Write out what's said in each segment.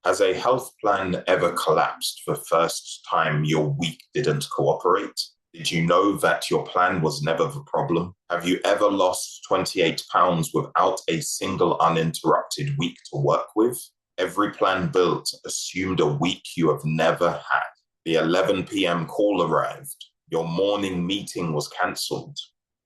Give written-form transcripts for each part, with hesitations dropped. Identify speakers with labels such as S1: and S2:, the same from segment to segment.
S1: Has a health plan ever collapsed the first time your week didn't cooperate? Did you know that your plan was never the problem? Have you ever lost 28 pounds without a single uninterrupted week to work with? Every plan built assumed a week you have never had. The 11 p.m. call arrived. Your morning meeting was cancelled.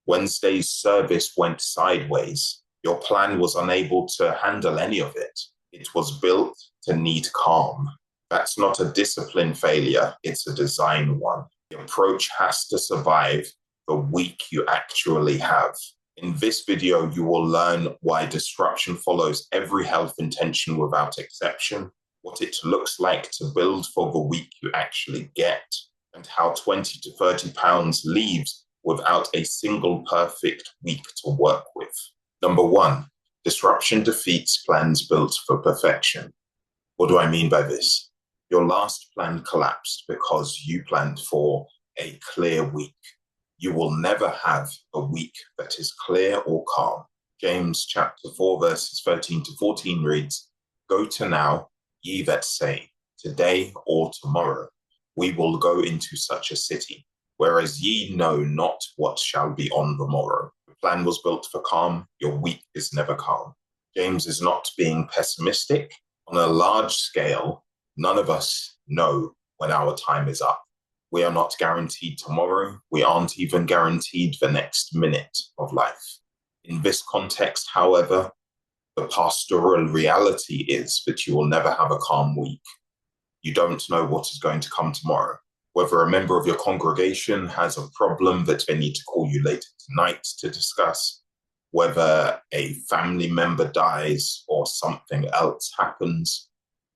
S1: Wednesday's service went sideways. Your plan was unable to handle any of it. It was built to need calm. That's not a discipline failure, it's a design one. The approach has to survive the week you actually have. In this video, you will learn why disruption follows every health intention without exception, what it looks like to build for the week you actually get, and how 20 to 30 pounds leaves without a single perfect week to work with. Number one, disruption defeats plans built for perfection. What do I mean by this? Your last plan collapsed because you planned for a clear week. You will never have a week that is clear or calm. James chapter 4 verses 13 to 14 reads, "Go to now, ye that say, today or tomorrow, we will go into such a city, whereas ye know not what shall be on the morrow." The plan was built for calm, your week is never calm. James is not being pessimistic. On a large scale, none of us know when our time is up. We are not guaranteed tomorrow. We aren't even guaranteed the next minute of life. In this context, however, the pastoral reality is that you will never have a calm week. You don't know what is going to come tomorrow. Whether a member of your congregation has a problem that they need to call you later tonight to discuss, whether a family member dies or something else happens,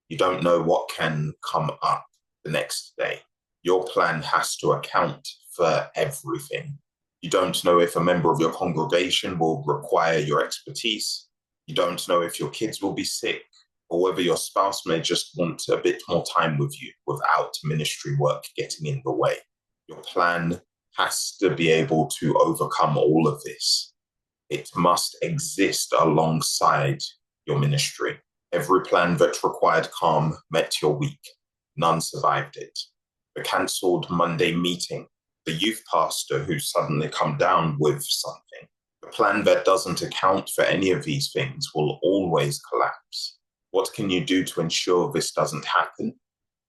S1: you don't know what can come up the next day. Your plan has to account for everything. You don't know if a member of your congregation will require your expertise. You don't know if your kids will be sick, or whether your spouse may just want a bit more time with you without ministry work getting in the way. Your plan has to be able to overcome all of this. It must exist alongside your ministry. Every plan that required calm met your week. None survived it. The cancelled Monday meeting, the youth pastor who suddenly come down with something. The plan that doesn't account for any of these things will always collapse. What can you do to ensure this doesn't happen?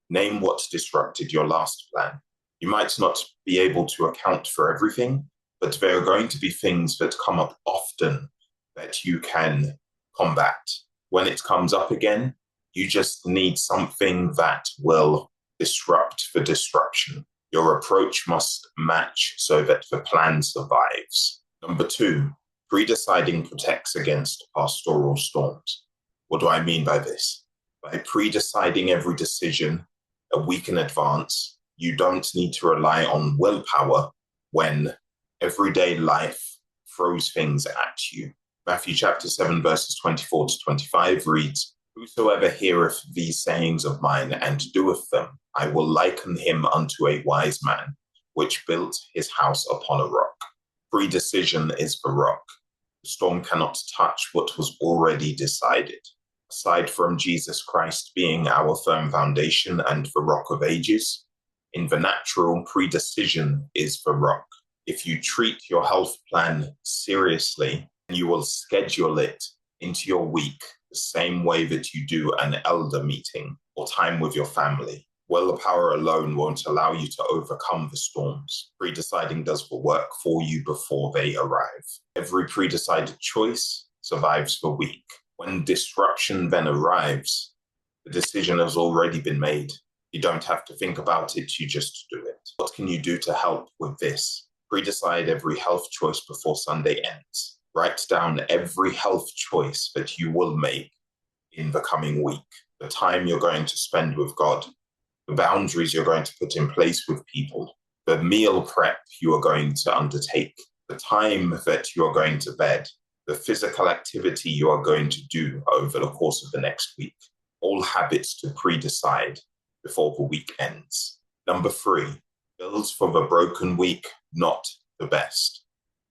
S1: Name what disrupted your last plan. You might not be able to account for everything, but there are going to be things that come up often that you can combat. When it comes up again, you just need something that will disrupt the disruption. Your approach must match so that the plan survives. Number two, pre-deciding protects against pastoral storms. What do I mean by this? By pre-deciding every decision a week in advance, you don't need to rely on willpower when everyday life throws things at you. Matthew chapter 7 verses 24 to 25 reads, "Whosoever heareth these sayings of mine and doeth them, I will liken him unto a wise man, which built his house upon a rock." Pre-decision is the rock. The storm cannot touch what was already decided. Aside from Jesus Christ being our firm foundation and the rock of ages, in the natural, pre-decision is the rock. If you treat your health plan seriously, you will schedule it into your week the same way that you do an elder meeting or time with your family. Willpower alone won't allow you to overcome the storms. Pre-deciding does the work for you before they arrive. Every pre-decided choice survives the week. When disruption then arrives, the decision has already been made. You don't have to think about it, you just do it. What can you do to help with this? Pre-decide every health choice before Sunday ends. Write down every health choice that you will make in the coming week, the time you're going to spend with God, the boundaries you're going to put in place with people, the meal prep you are going to undertake, the time that you are going to bed, the physical activity you are going to do over the course of the next week. All habits to pre-decide before the week ends. Number three, build for the broken week, not the best.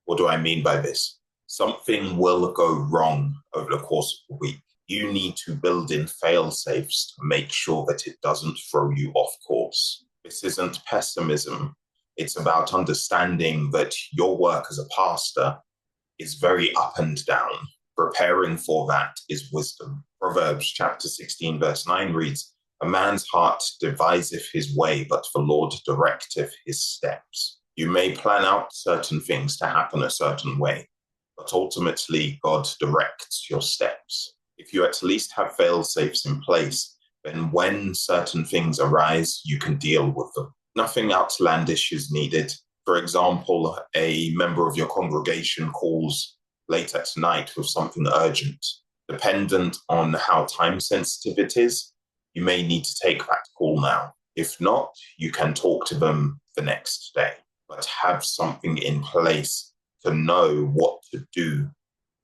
S1: What do I mean by this? Something will go wrong over the course of the week. You need to build in fail-safes to make sure that it doesn't throw you off course. This isn't pessimism. It's about understanding that your work as a pastor is very up and down. Preparing for that is wisdom. Proverbs chapter 16, verse 9 reads, "A man's heart deviseth his way, but the Lord directeth his steps." You may plan out certain things to happen a certain way, but ultimately God directs your steps. If you at least have fail-safes in place, then when certain things arise, you can deal with them. Nothing outlandish is needed. For example, a member of your congregation calls late at night with something urgent. Dependent on how time sensitive it is, you may need to take that call now. If not, you can talk to them the next day, but have something in place to know what to do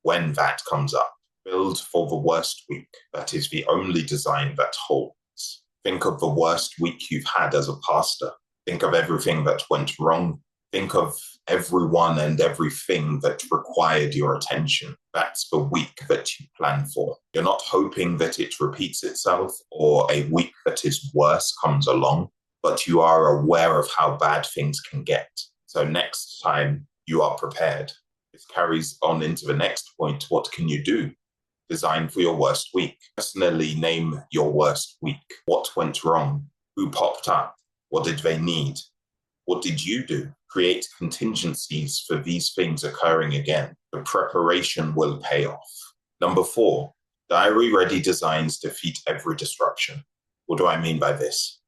S1: when that comes up. Build for the worst week. That is the only design that holds. Think of the worst week you've had as a pastor. Think of everything that went wrong. Think of everyone and everything that required your attention. That's the week that you plan for. You're not hoping that it repeats itself or a week that is worse comes along, but you are aware of how bad things can get. So next time you are prepared. This carries on into the next point. What can you do? Design for your worst week. Personally name your worst week. What went wrong? Who popped up? What did they need? What did you do? Create contingencies for these things occurring again. The preparation will pay off. Number 4, diary-ready designs defeat every disruption. What do I mean by this?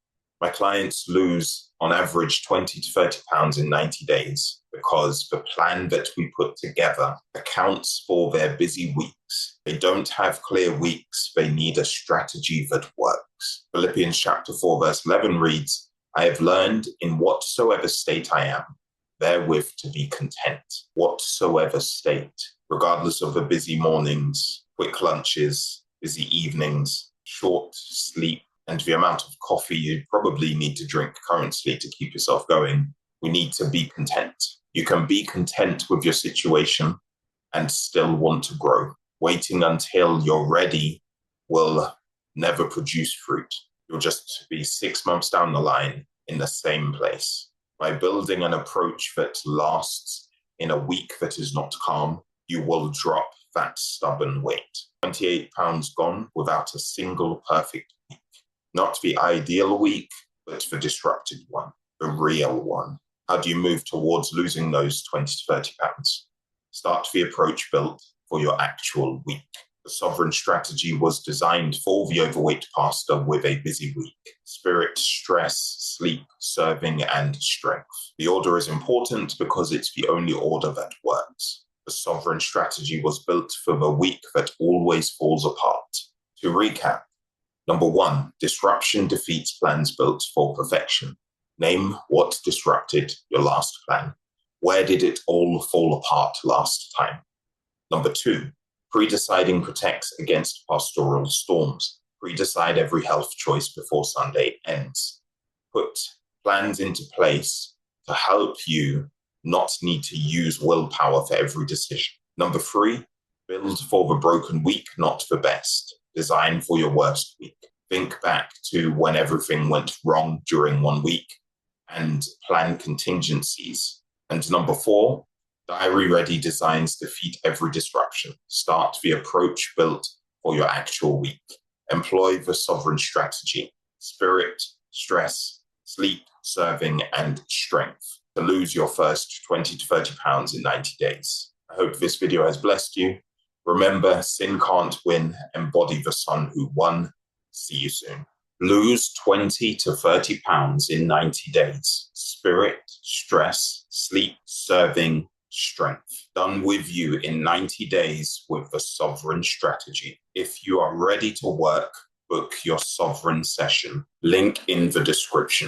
S1: My clients lose on average 20 to 30 pounds in 90 days because the plan that we put together accounts for their busy weeks. They don't have clear weeks. They need a strategy that works. Philippians chapter 4, verse 11 reads, "I have learned in whatsoever state I am, therewith to be content." Whatsoever state, regardless of the busy mornings, quick lunches, busy evenings, short sleep, and the amount of coffee you probably need to drink currently to keep yourself going, we need to be content. You can be content with your situation and still want to grow. Waiting until you're ready will never produce fruit. You'll just be 6 months down the line in the same place. By building an approach that lasts in a week that is not calm, you will drop that stubborn weight. 28 pounds gone without a single perfect week. Not the ideal week, but the disrupted one, the real one. How do you move towards losing those 20 to 30 pounds? Start the approach built for your actual week. The sovereign strategy was designed for the overweight pastor with a busy week. Spirit, stress, sleep, serving, and strength. The order is important because it's the only order that works. The sovereign strategy was built for the week that always falls apart. To recap, number 1, disruption defeats plans built for perfection. Name what disrupted your last plan. Where did it all fall apart last time? Number 2, pre-deciding protects against pastoral storms. Pre-decide every health choice before Sunday ends. Put plans into place to help you not need to use willpower for every decision. Number 3, build for the broken week, not the best. Design for your worst week. Think back to when everything went wrong during one week and plan contingencies. And number 4, diary-ready designs defeat every disruption. Start the approach built for your actual week. Employ the sovereign strategy. Spirit, stress, sleep, serving, and strength to lose your first 20 to 30 pounds in 90 days. I hope this video has blessed you. Remember, sin can't win. Embody the Son who won. See you soon. Lose 20 to 30 pounds in 90 days. Spirit, stress, sleep, serving, strength. Done with you in 90 days with the sovereign strategy. If you are ready to work, book your sovereign session. Link in the description.